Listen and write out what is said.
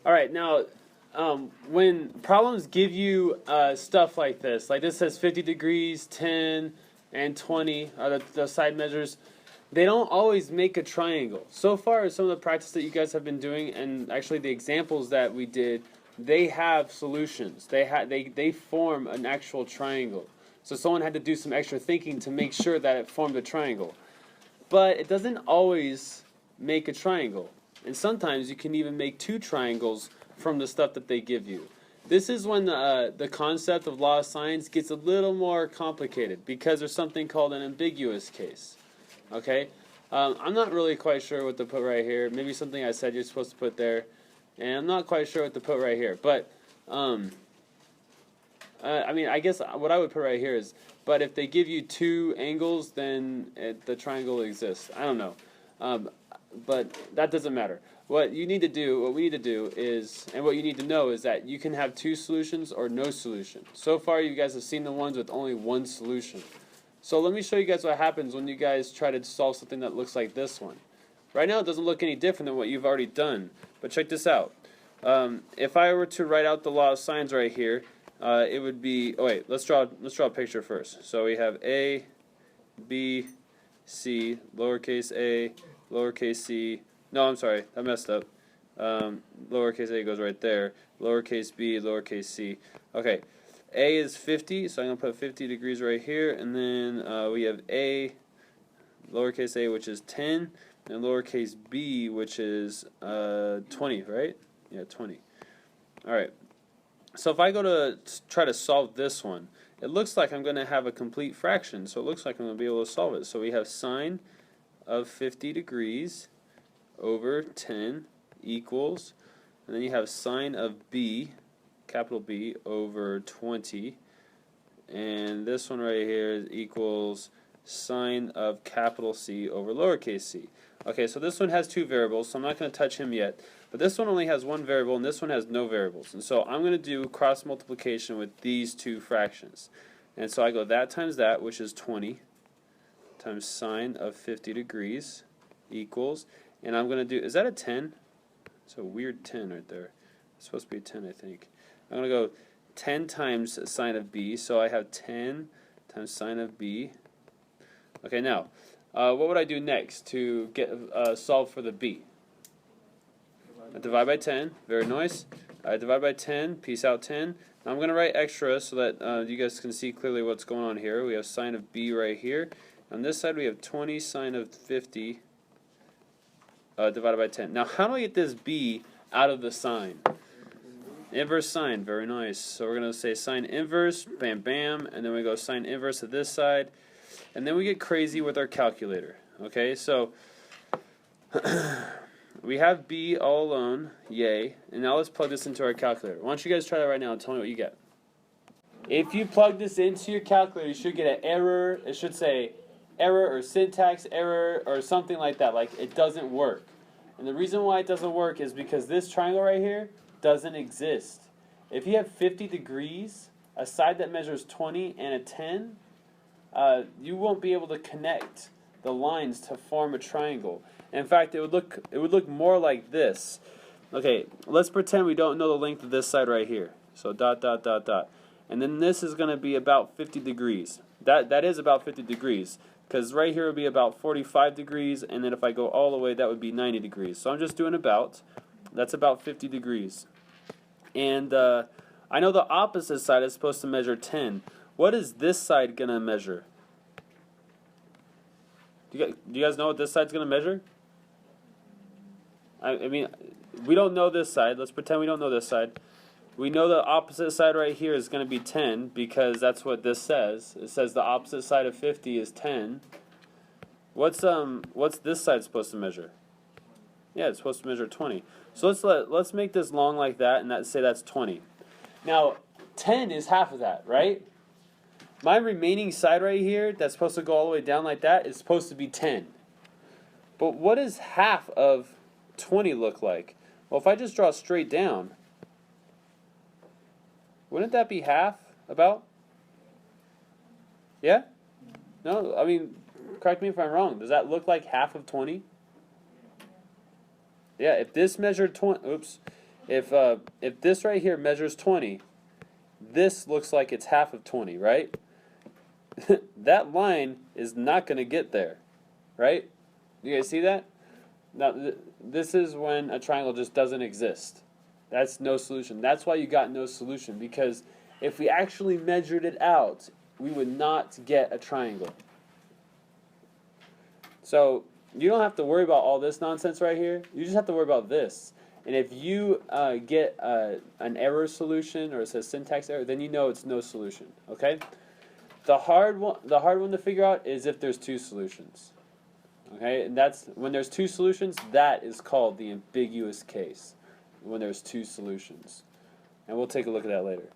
All right, now, when problems give you stuff like this says 50 degrees, 10, and 20 are the side measures. They don't always make a triangle. So far, some of the practice that you guys have been doing, and actually the examples that we did, they have solutions. They form an actual triangle. So someone had to do some extra thinking to make sure that it formed a triangle. But it doesn't always make a triangle. And sometimes you can even make two triangles from the stuff that they give you. This is when the concept of law of sines gets a little more complicated because there's something called an ambiguous case. Okay? I'm not really quite sure what to put right here. Maybe something I said you're supposed to put there. And I'm not quite sure what to put right here. But, I mean, I guess what I would put right here is, but if they give you two angles, then the triangle exists. I don't know. But that doesn't matter. What we need to do is, and what you need to know is that you can have two solutions or no solution. So far you guys have seen the ones with only one solution. So let me show you guys what happens when you guys try to solve something that looks like this one. Right now it doesn't look any different than what you've already done. But check this out. If I were to write out the law of sines right here, it would be, oh wait, let's draw a picture first. So we have A, B, C, lowercase a, lowercase c, no, I'm sorry, I messed up. Lowercase a goes right there, lowercase b, lowercase c. Okay, A is 50, so I'm going to put 50 degrees right here, and then we have A, lowercase a, which is 10, and lowercase b, which is 20, right? Yeah, 20. Alright, so if I go to try to solve this one, it looks like I'm going to have a complete fraction, so it looks like I'm going to be able to solve it. So we have sine of 50 degrees over 10 equals, and then you have sine of b, capital B, over 20, and this one right here equals sine of capital C over lowercase c. Okay, so this one has two variables, so I'm not going to touch him yet, but this one only has one variable and this one has no variables, and so I'm going to do cross multiplication with these two fractions. And so I go that times that, which is 20, times sine of 50 degrees equals, and I'm going to do, is that a 10? It's a weird 10 right there. It's supposed to be a 10, I think. I'm going to go 10 times sine of b, so I have 10 times sine of b. Okay, now, what would I do next to get solve for the b? I divide by 10, very nice. I divide by 10, peace out 10. Now I'm going to write extra so that you guys can see clearly what's going on here. We have sine of b right here. On this side we have 20 sine of 50 divided by 10. Now how do I get this b out of the sine? Inverse sine, very nice. So we're going to say sine inverse, bam bam, and then we go sine inverse to this side. And then we get crazy with our calculator. Okay, so we have b all alone, yay. And now let's plug this into our calculator. Why don't you guys try that right now and tell me what you get. If you plug this into your calculator, you should get an error. It should say error or syntax error or something like that, like it doesn't work. And the reason why it doesn't work is because this triangle right here doesn't exist. If you have 50 degrees, a side that measures 20 and a 10, you won't be able to connect the lines to form a triangle. In fact, it would look more like this. Okay, let's pretend we don't know the length of this side right here. So dot dot dot dot. And then this is going to be about 50 degrees. That is about 50 degrees. Because right here would be about 45 degrees, and then if I go all the way, that would be 90 degrees. So I'm just doing about. That's about 50 degrees. And I know the opposite side is supposed to measure 10. What is this side going to measure? Do you guys know what this side's going to measure? I mean, we don't know this side. Let's pretend we don't know this side. We know the opposite side right here is going to be 10 because that's what this says. It says the opposite side of 50 is 10. What's this side supposed to measure? Yeah, it's supposed to measure 20. So let's make this long like that and say that's 20. Now, 10 is half of that, right? My remaining side right here that's supposed to go all the way down like that is supposed to be 10. But what does half of 20 look like? Well, if I just draw straight down, wouldn't that be half, about? Yeah? No? I mean, correct me if I'm wrong. Does that look like half of 20? Yeah, if this measured 20, If this right here measures 20, this looks like it's half of 20, right? That line is not going to get there, right? You guys see that? Now, this is when a triangle just doesn't exist. That's no solution. That's why you got no solution, because if we actually measured it out, we would not get a triangle. So you don't have to worry about all this nonsense right here. You just have to worry about this. And if you get an error solution, or it says syntax error, then you know it's no solution. Okay. The hard one to figure out is if there's two solutions. Okay, and that's when there's two solutions. That is called the ambiguous case. When there's two solutions, and we'll take a look at that later.